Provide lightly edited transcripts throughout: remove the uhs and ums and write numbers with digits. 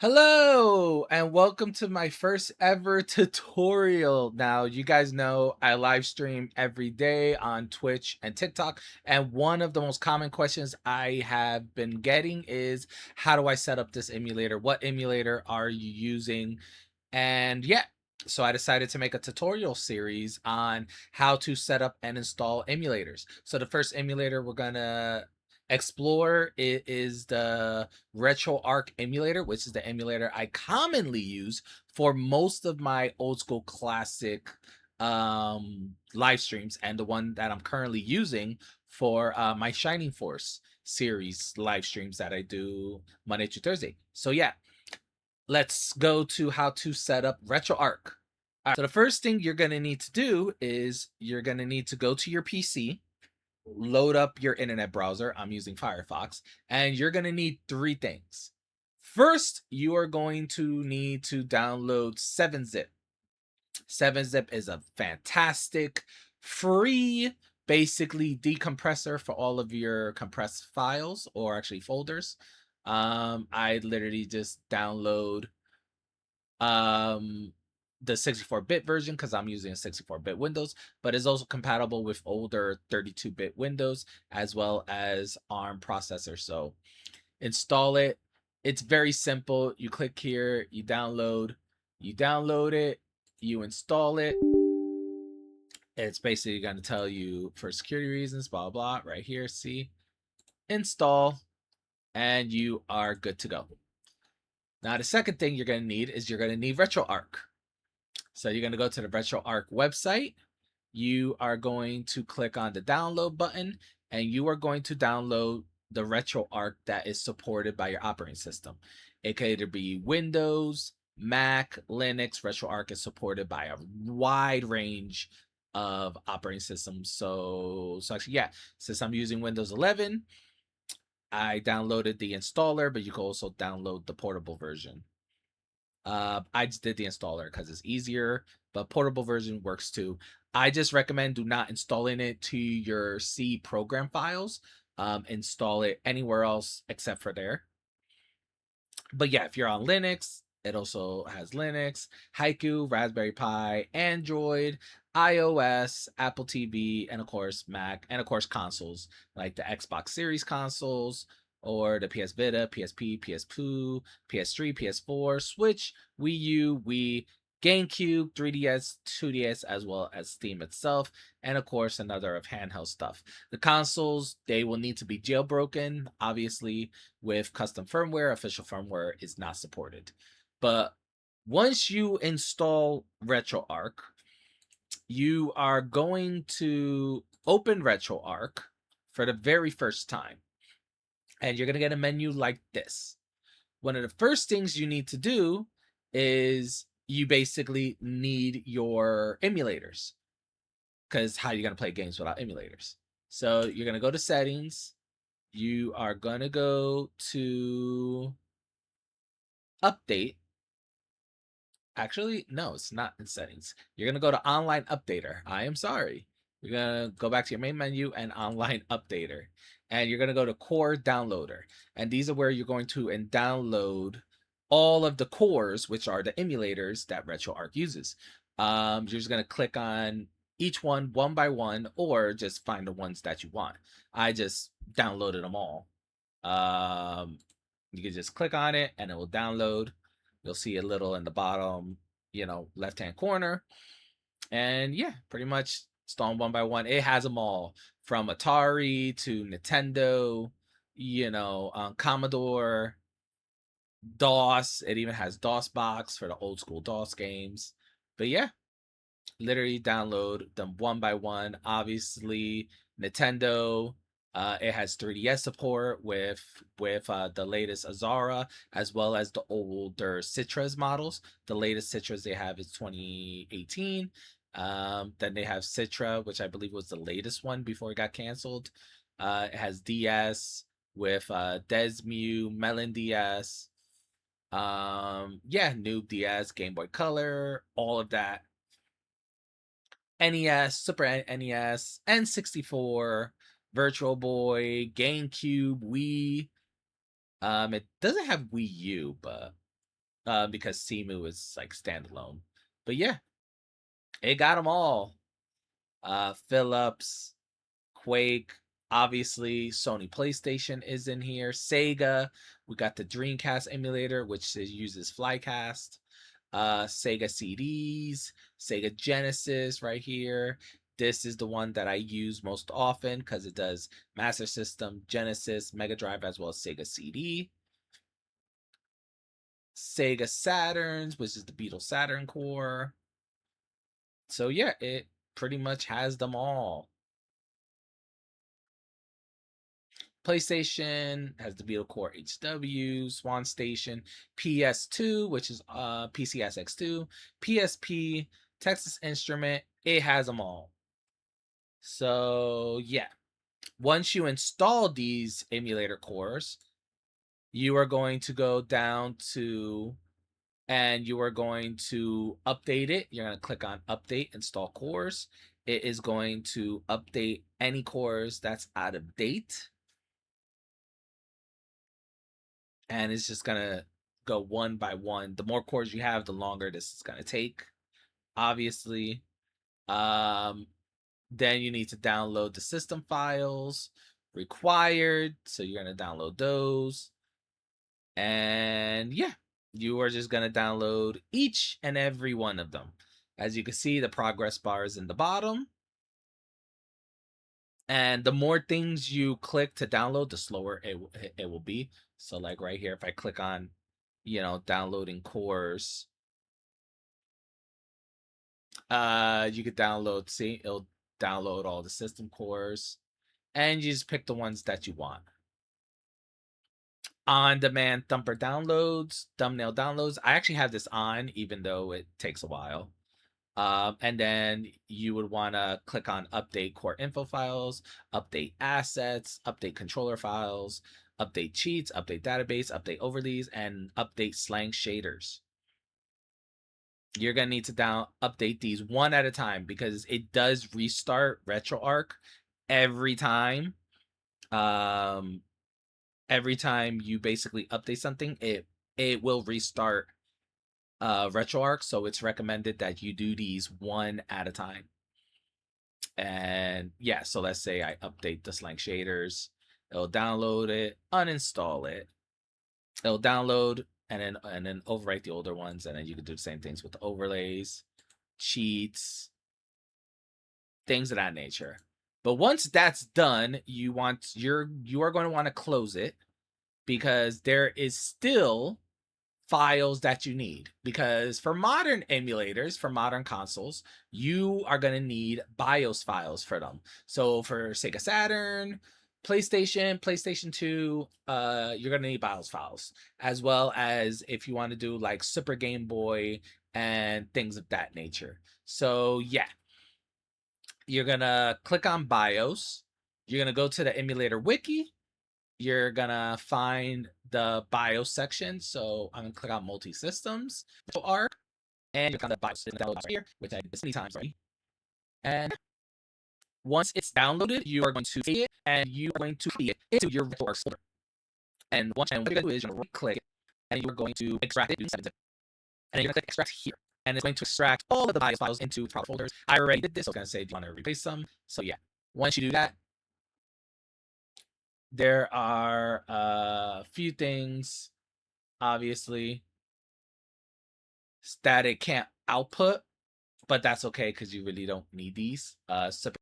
Hello and welcome to my first ever tutorial. Now, you guys know I live stream every day on Twitch and TikTok, and one of the most common questions I have been getting is how do I set up this emulator? What emulator are you using? And yeah, so I decided to make a tutorial series on how to set up and install emulators. So the first emulator we're gonna explore is the RetroArch emulator, which is the emulator I commonly use for most of my old school classic live streams, and the one that I'm currently using for my Shining Force series live streams that I do Monday to Thursday. So yeah, let's go to how to set up RetroArch. So the first thing you're going to need to do is you're going to need to go to your PC, load up your internet browser. I'm using Firefox, and you're going to need three things. First, you are going to need to download 7-zip. 7-zip is a fantastic free basically decompressor for all of your compressed files, or actually folders. I literally just download um the 64-bit version because I'm using a 64-bit Windows, but it's also compatible with older 32-bit Windows as well as ARM processor. So install it. It's very simple. You click here, you download it, you install it. It's basically going to tell you for security reasons, blah blah, right here. See, install, and you are good to go. Now the second thing you're going to need is you're going to need RetroArch. So you're going to go to the RetroArch website. You are going to click on the download button, and you are going to download the RetroArch that is supported by your operating system. It could either be Windows, Mac, Linux. RetroArch is supported by a wide range of operating systems. So actually, yeah, since I'm using Windows 11, I downloaded the installer, but you can also download the portable version. I just did the installer because it's easier, but portable version works too. I just recommend do not installing it to your C program files. Install it anywhere else except for there. But yeah, if you're on Linux, it also has Linux, Haiku, Raspberry Pi, Android, iOS, Apple TV, and of course Mac, and of course consoles like the Xbox Series consoles or the PS Vita, PSP, PS2, PS3, PS4, Switch, Wii U, Wii, GameCube, 3DS, 2DS, as well as Steam itself, and of course another of handheld stuff. The consoles, they will need to be jailbroken, obviously, with custom firmware. Official firmware is not supported. But once you install RetroArch, you are going to open RetroArch for the very first time. And you're going to get a menu like this. One of the first things you need to do is you basically need your emulators. Because how are you going to play games without emulators? So you're going to go to settings. You are going to go to update. Actually, no, it's not in settings. You're going to go to online updater. I am sorry. You're going to go back to your main menu and online updater. And you're going to go to core downloader. And these are where you're going to download all of the cores, which are the emulators that RetroArch uses. You're just going to click on each one by one, or just find the ones that you want. I just downloaded them all. You can just click on it and it will download. You'll see a little in the bottom, left-hand corner. And yeah, pretty much install one by one. It has them all from Atari to Nintendo, Commodore, DOS. It even has DOS box for the old school DOS games. But yeah, literally download them one by one. Obviously, Nintendo, it has 3DS support with the latest Azara as well as the older Citras models. The latest Citras they have is 2018. Then they have Citra, which I believe was the latest one before it got canceled. It has DS with Desmu, Melon DS, yeah, Noob DS, Game Boy Color, all of that. NES, Super NES, N64, Virtual Boy, GameCube, Wii. It doesn't have Wii U, but because Simu is like standalone. But yeah, it got them all. Philips, Quake, obviously Sony PlayStation is in here. Sega, we got the Dreamcast emulator, which uses Flycast. Sega CDs, Sega Genesis right here. This is the one that I use most often because it does Master System, Genesis, Mega Drive, as well as Sega CD. Sega Saturns, which is the Beetle Saturn core. So yeah, it pretty much has them all. PlayStation has the Beetle Core HW, Swan Station, PS2, which is PCSX2, PSP, Texas Instrument. It has them all. So yeah, once you install these emulator cores, you are going to go down to and you are going to update it. You're going to click on update install cores. It is going to update any cores that's out of date. And it's just going to go one by one. The more cores you have, the longer this is going to take, obviously. Then you need to download the system files required. So you're going to download those. And yeah, you are just going to download each and every one of them. As you can see, the progress bar is in the bottom. And the more things you click to download, the slower it will be. So like right here, if I click on, downloading cores, you could download, see, it'll download all the system cores, and you just pick the ones that you want. On-demand thumper downloads, thumbnail downloads. I actually have this on, even though it takes a while. And then you would want to click on update core info files, update assets, update controller files, update cheats, update database, update overlays, and update slang shaders. You're going to need to update these one at a time because it does restart RetroArch every time. Every time you basically update something, it will restart RetroArch, so it's recommended that you do these one at a time. And yeah, so let's say I update the slang shaders, it'll download it, uninstall it, it'll download, and then overwrite the older ones, and then you can do the same things with the overlays, cheats, things of that nature. But once that's done, you are going to want to close it because there is still files that you need, because for modern emulators, for modern consoles, you are going to need BIOS files for them. So for Sega Saturn, PlayStation 2, you're going to need BIOS files, as well as if you want to do like Super Game Boy and things of that nature. So yeah, you're going to click on BIOS. You're going to go to the emulator wiki. You're gonna find the BIOS section. So I'm gonna click on multi-systems, RetroArch, and you're gonna BIOS download here, which I did this many times already. And once it's downloaded, you are going to see it, and you are going to feed it into your RetroArch folder. And what you're gonna do is you're gonna right click it, and you're going to extract it, and then you're gonna click extract here. And it's going to extract all of the BIOS files into product folders. I already did this, so it's gonna say, do you want to replace them? So yeah, once you do that, there are a few things, obviously, that it can't output, but that's okay because you really don't need these. Super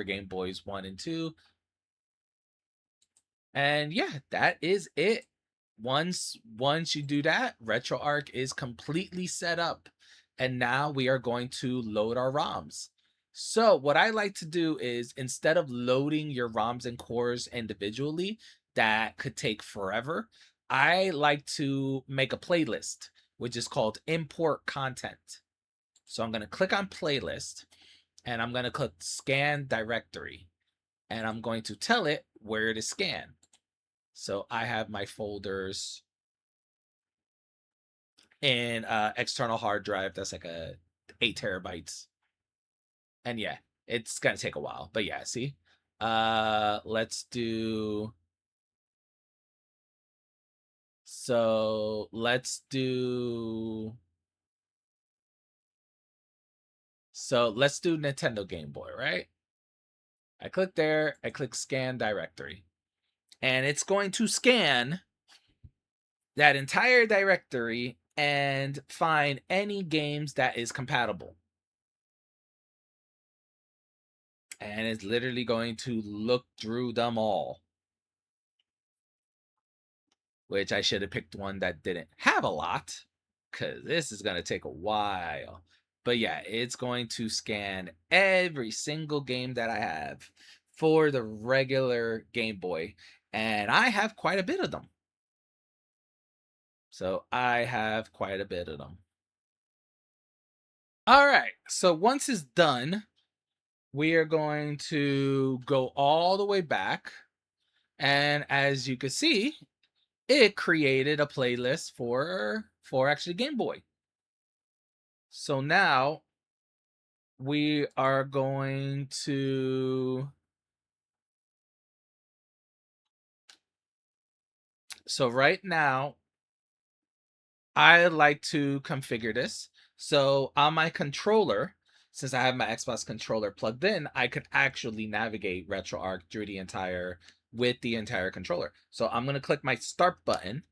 Game Boys 1 and 2. And yeah, that is it. Once you do that, RetroArch is completely set up. And now we are going to load our ROMs. So what I like to do is, instead of loading your ROMs and cores individually, that could take forever, I like to make a playlist, which is called import content. So I'm going to click on playlist and I'm going to click scan directory and I'm going to tell it where to scan. So I have my folders in external hard drive. That's like 8 terabytes. And yeah, it's going to take a while, but yeah, see, let's do, so let's do, Nintendo Game Boy, right? I click there, I click scan directory, and it's going to scan that entire directory and find any games that is compatible. And it's literally going to look through them all. Which I should have picked one that didn't have a lot, because this is going to take a while. But yeah, it's going to scan every single game that I have for the regular Game Boy. And I have quite a bit of them. So I have quite a bit of them. All right. So once it's done, we are going to go all the way back. And as you can see, it created a playlist for actually Game Boy. So now we are going to, so right now I like to configure this. So on my controller, since I have my Xbox controller plugged in, I could actually navigate RetroArch through the entire, with the entire controller. So I'm going to click my start button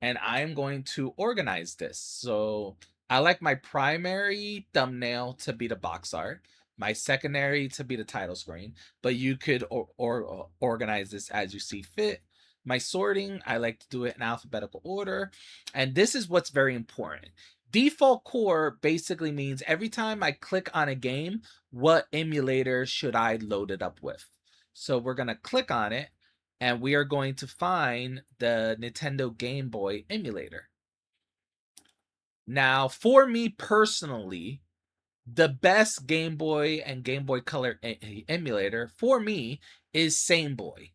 and I'm going to organize this. So I like my primary thumbnail to be the box art, my secondary to be the title screen, but you could organize this as you see fit. My sorting, I like to do it in alphabetical order. And this is what's very important. Default core basically means every time I click on a game, what emulator should I load it up with? So we're going to click on it and we are going to find the Nintendo Game Boy emulator. Now, for me personally, the best Game Boy and Game Boy Color emulator for me is Same Boy.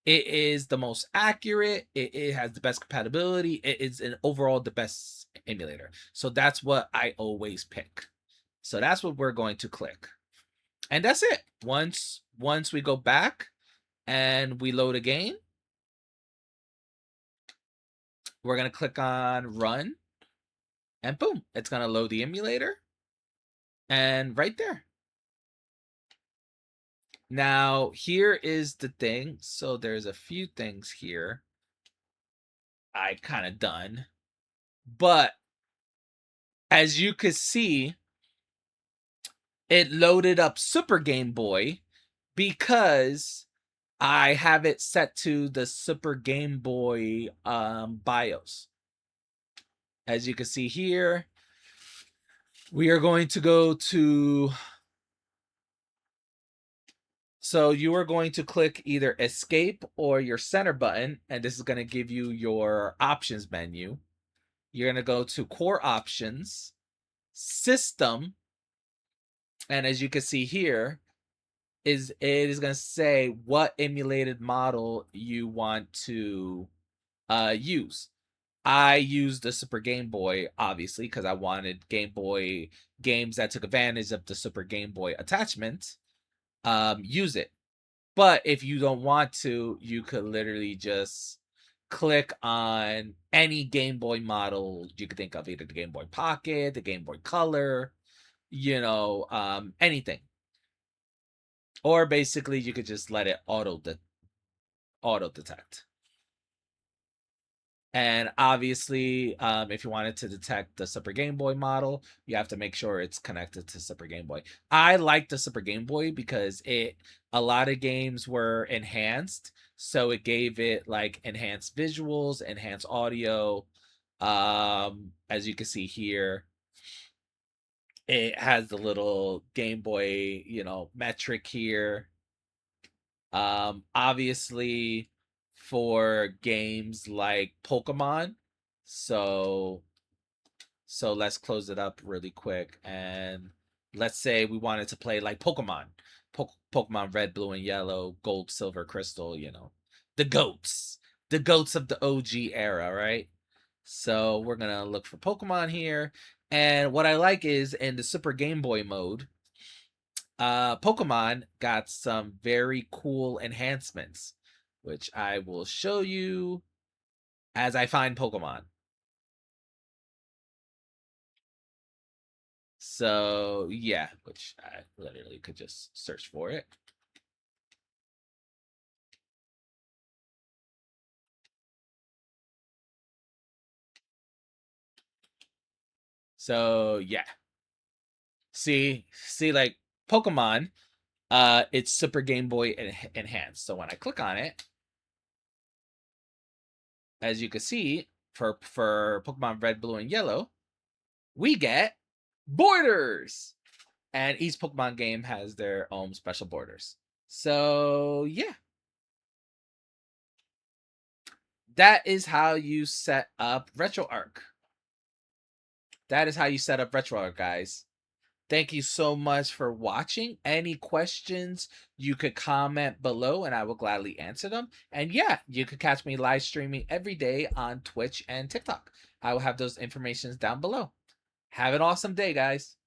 It is the most accurate. It has the best compatibility. It is an overall the best emulator. So that's what I always pick. So that's what we're going to click. And that's it. Once we go back and we load a game, we're going to click on run and boom, it's going to load the emulator and right there. Now, here is the thing. So there's a few things here I kind of done, but as you could see, it loaded up Super Game Boy because I have it set to the Super Game Boy BIOS. As you can see here, we are going to go to, so you are going to click either escape or your center button, and this is going to give you your options menu. You're going to go to core options, system, and as you can see here, it is going to say what emulated model you want to use. I used the Super Game Boy, obviously, because I wanted Game Boy games that took advantage of the Super Game Boy attachment. Use it. But if you don't want to, you could literally just click on any Game Boy model you could think of, either the Game Boy Pocket, the Game Boy Color, anything. Or basically you could just let it auto detect. And obviously, if you wanted to detect the Super Game Boy model, you have to make sure it's connected to Super Game Boy. I like the Super Game Boy because a lot of games were enhanced, so it gave it like enhanced visuals, enhanced audio. As you can see here, it has the little Game Boy, metric here. Obviously for games like Pokemon. So So let's close it up really quick. And let's say we wanted to play like Pokemon. Pokemon Red, Blue, and Yellow, Gold, Silver, Crystal, the goats. The goats of the OG era, right? So we're going to look for Pokemon here. And what I like is in the Super Game Boy mode, Pokemon got some very cool enhancements, which I will show you as I find Pokemon. So yeah, which I literally could just search for it. So yeah, see like Pokemon, it's Super Game Boy enhanced. So when I click on it, as you can see, for Pokemon Red, Blue, and Yellow, we get borders, and each Pokemon game has their own special borders. So yeah, that is how you set up RetroArch. That is how you set up RetroArch, guys. Thank you so much for watching. Any questions, you could comment below and I will gladly answer them. And yeah, you could catch me live streaming every day on Twitch and TikTok. I will have those informations down below. Have an awesome day, guys.